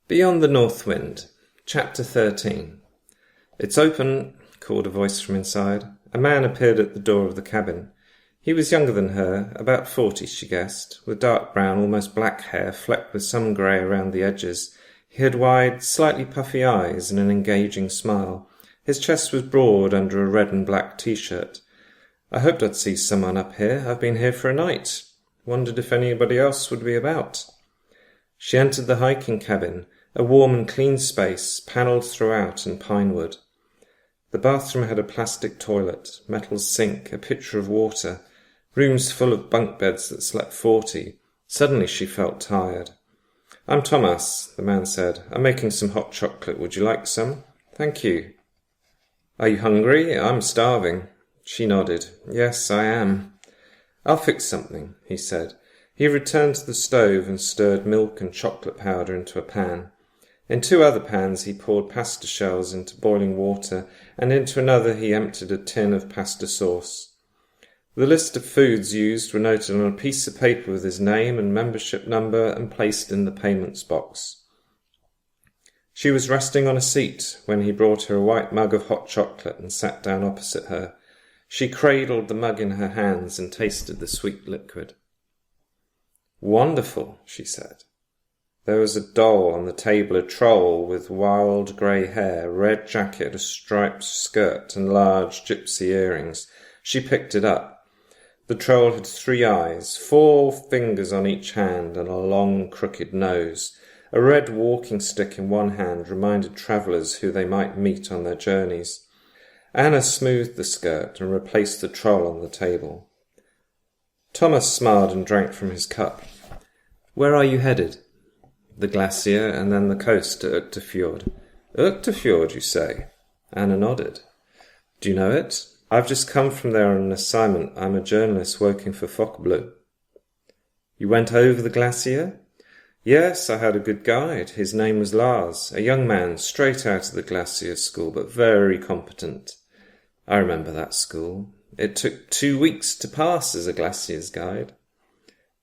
Beyond the North Wind, Chapter 13. "It's open," called a voice from inside. A man appeared at the door of the cabin. He was younger than her, about 40 she guessed, with dark brown, almost black hair flecked with some grey around the edges. He had wide, slightly puffy eyes and an engaging smile. His chest was broad under a red and black t-shirt. "I hoped I'd see someone up here. I've been here for a night. Wondered if anybody else would be about." She entered the hiking cabin, a warm and clean space, panelled throughout in pine wood. The bathroom had a plastic toilet, metal sink, a pitcher of water, rooms full of bunk beds that slept 40. Suddenly she felt tired. "I'm Tomas," the man said. "I'm making some hot chocolate. Would you like some?" "Thank you." "Are you hungry? I'm starving." She nodded. "Yes, I am." "I'll fix something," he said. He returned to the stove and stirred milk and chocolate powder into a pan. In 2 other pans he poured pasta shells into boiling water, and into another he emptied a tin of pasta sauce. The list of foods used were noted on a piece of paper with his name and membership number and placed in the payments box. She was resting on a seat when he brought her a white mug of hot chocolate and sat down opposite her. She cradled the mug in her hands and tasted the sweet liquid. "Wonderful," she said. There was a doll on the table, a troll with wild grey hair, red jacket, a striped skirt and large gypsy earrings. She picked it up. The troll had 3 eyes, 4 fingers on each hand and a long crooked nose. A red walking stick in one hand reminded travellers who they might meet on their journeys. Anna smoothed the skirt and replaced the troll on the table. Tomas smiled and drank from his cup. "Where are you headed?" "The glacier and then the coast to Uektefjord." "Uektefjord, you say?" Anna nodded. "Do you know it?" "I've just come from there on an assignment. I'm a journalist working for Uektefjord." "You went over the glacier?" "Yes, I had a good guide. His name was Lars, a young man straight out of the glacier school, but very competent." "I remember that school. It took 2 weeks to pass as a glacier's guide."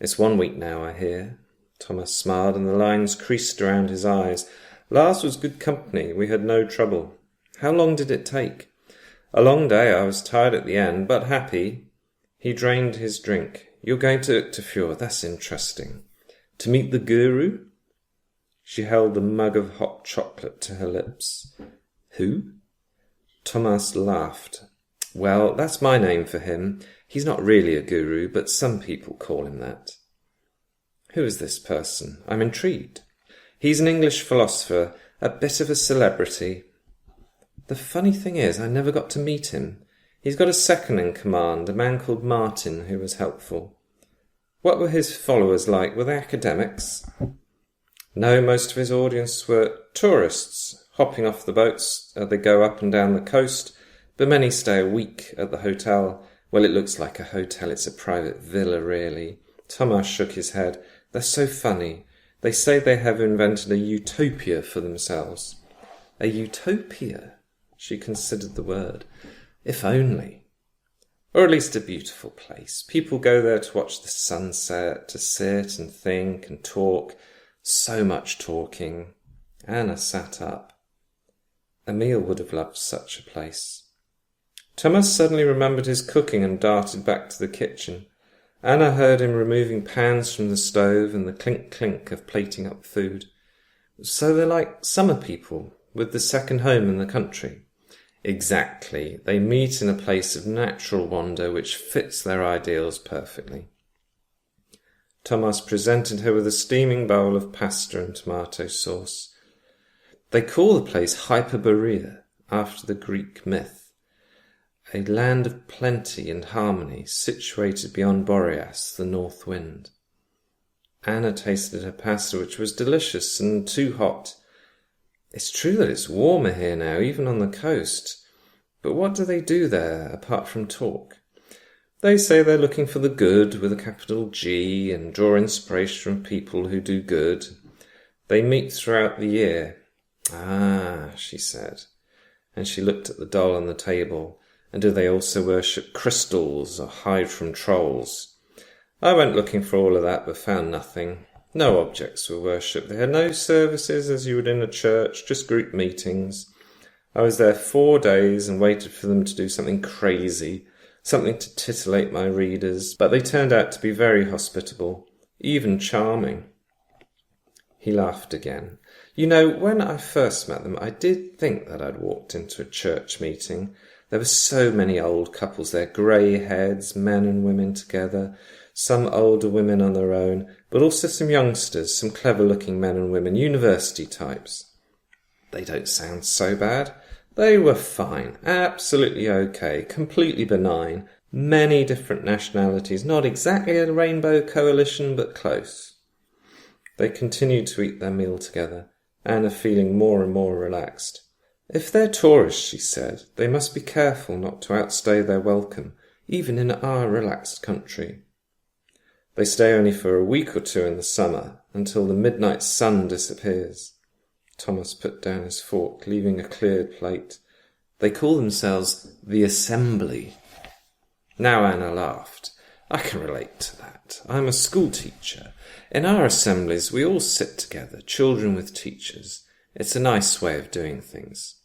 "It's 1 week now, I hear." Tomas smiled and the lines creased around his eyes. "Lars was good company. We had no trouble." "How long did it take?" "A long day. I was tired at the end, but happy." He drained his drink. "You're going to Uektefjord. That's interesting. To meet the guru?" She held the mug of hot chocolate to her lips. "Who?" Tomas laughed. "Well, that's my name for him. He's not really a guru, but some people call him that." "Who is this person? I'm intrigued." "He's an English philosopher, a bit of a celebrity." "The funny thing is, I never got to meet him. He's got a second in command, a man called Martin, who was helpful." "What were his followers like? Were they academics?" "No, most of his audience were tourists, hopping off the boats as they go up and down the coast, but many stay a week at the hotel. Well, it looks like a hotel. It's a private villa, really." Tomas shook his head. "They're so funny. They say they have invented a utopia for themselves." "A utopia?" She considered the word. "If only. Or at least a beautiful place. People go there to watch the sunset, to sit and think and talk. So much talking." Anna sat up. Emil would have loved such a place. Tomas suddenly remembered his cooking and darted back to the kitchen. Anna heard him removing pans from the stove and the clink-clink of plating up food. "So they're like summer people, with the second home in the country." "Exactly. They meet in a place of natural wonder which fits their ideals perfectly." Tomas presented her with a steaming bowl of pasta and tomato sauce. "They call the place Hyperborea, after the Greek myth. A land of plenty and harmony, situated beyond Boreas, the north wind." Anna tasted her pasta, which was delicious and too hot. "It's true that it's warmer here now, even on the coast. But what do they do there, apart from talk?" "They say they're looking for the good with a capital G and draw inspiration from people who do good. They meet throughout the year." "Ah," she said, and she looked at the doll on the table. "And do they also worship crystals or hide from trolls?" "I went looking for all of that, but found nothing. No objects were worshipped. They had no services as you would in a church, just group meetings. I was there 4 days and waited for them to do something crazy, something to titillate my readers, but they turned out to be very hospitable, even charming. He laughed again. You know, when I first met them, I did think that I'd walked into a church meeting. There were so many old couples there, grey heads, men and women together, some older women on their own, but also some youngsters, some clever-looking men and women, university types. They don't sound so bad. They were fine, absolutely okay, completely benign, many different nationalities, not exactly a rainbow coalition, but close. They continued to eat their meal together, Anna feeling more and more relaxed. If they're tourists, she said, they must be careful not to outstay their welcome, even in our relaxed country. They stay only for a week or 2 in the summer, until the midnight sun disappears. Thomas put down his fork, leaving a cleared plate. They call themselves the Assembly. Now Anna laughed. I can relate to that. I'm a school teacher. In our assemblies we all sit together, children with teachers. It's a nice way of doing things.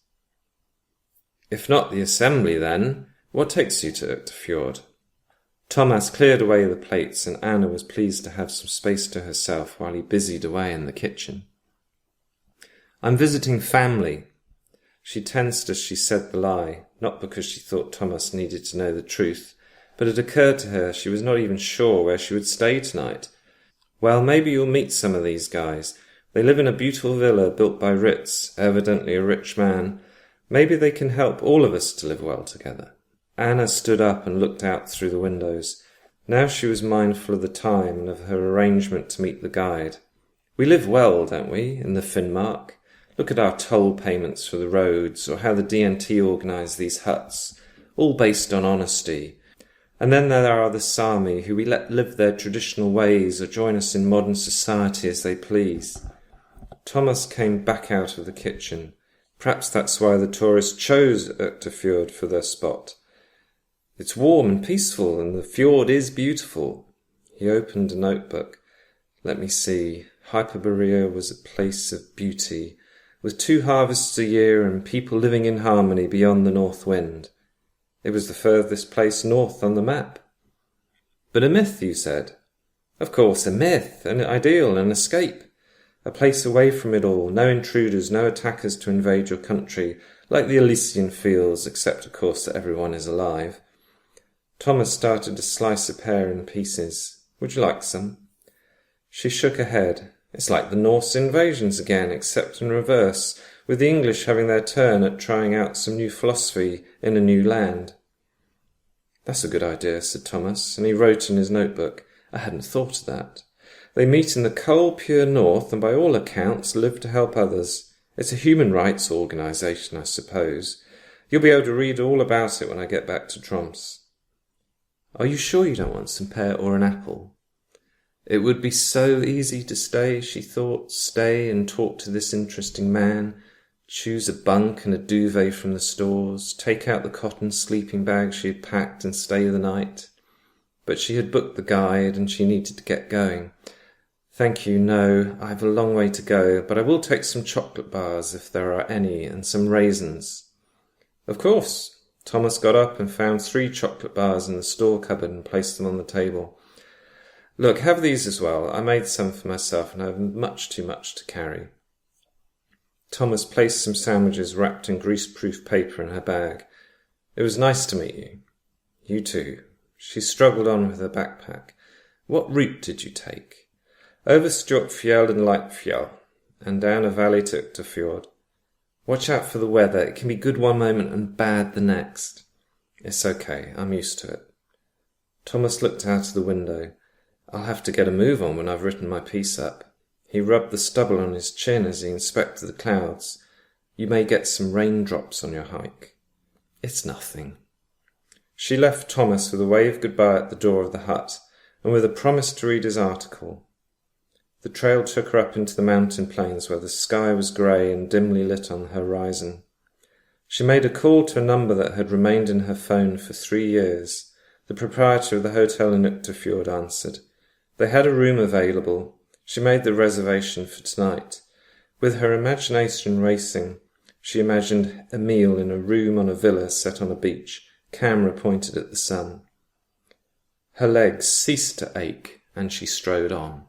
If not the Assembly, then, what takes you to Uektefjord? Tomas cleared away the plates, and Anna was pleased to have some space to herself while he busied away in the kitchen. I'm visiting family. She tensed as she said the lie, not because she thought Tomas needed to know the truth, but it occurred to her she was not even sure where she would stay tonight. Well, maybe you'll meet some of these guys. They live in a beautiful villa built by Ritz, evidently a rich man. Maybe they can help all of us to live well together. Anna stood up and looked out through the windows. Now she was mindful of the time and of her arrangement to meet the guide. We live well, don't we, in the Finnmark? Look at our toll payments for the roads, or how the DNT organise these huts, all based on honesty. And then there are the Sami, who we let live their traditional ways or join us in modern society as they please. Tomas came back out of the kitchen. Perhaps that's why the tourists chose Uektefjord for their spot. It's warm and peaceful, and the fjord is beautiful. He opened a notebook. Let me see. Hyperborea was a place of beauty, with 2 harvests a year and people living in harmony beyond the north wind. It was the furthest place north on the map. But a myth, you said? Of course, a myth, an ideal, an escape. A place away from it all, no intruders, no attackers to invade your country, like the Elysian fields, except, of course, that everyone is alive. Tomas started to slice a pear in pieces. Would you like some? She shook her head. It's like the Norse invasions again, except in reverse, with the English having their turn at trying out some new philosophy in a new land. That's a good idea, said Tomas, and he wrote in his notebook. I hadn't thought of that. They meet in the cold, pure north, and by all accounts live to help others. It's a human rights organisation, I suppose. You'll be able to read all about it when I get back to Troms. Are you sure you don't want some pear or an apple? It would be so easy to stay, she thought, stay and talk to this interesting man, choose a bunk and a duvet from the stores, take out the cotton sleeping bag she had packed and stay the night. But she had booked the guide and she needed to get going. Thank you, no, I have a long way to go, but I will take some chocolate bars if there are any, and some raisins. Of course. Tomas got up and found 3 chocolate bars in the store cupboard and placed them on the table. Look, have these as well. I made some for myself and I have much too much to carry. Tomas placed some sandwiches wrapped in greaseproof paper in her bag. It was nice to meet you. You too. She struggled on with her backpack. What route did you take? Over Stortfjell and Lightfjell, and down a valley to Uektefjord. Watch out for the weather. It can be good one moment and bad the next. It's okay. I'm used to it. Tomas looked out of the window. I'll have to get a move on when I've written my piece up. He rubbed the stubble on his chin as he inspected the clouds. You may get some raindrops on your hike. It's nothing. She left Tomas with a wave goodbye at the door of the hut, and with a promise to read his article. The trail took her up into the mountain plains where the sky was grey and dimly lit on the horizon. She made a call to a number that had remained in her phone for 3 years. The proprietor of the hotel in Uektefjord answered. They had a room available. She made the reservation for tonight. With her imagination racing, she imagined a meal in a room on a villa set on a beach, camera pointed at the sun. Her legs ceased to ache, and she strode on.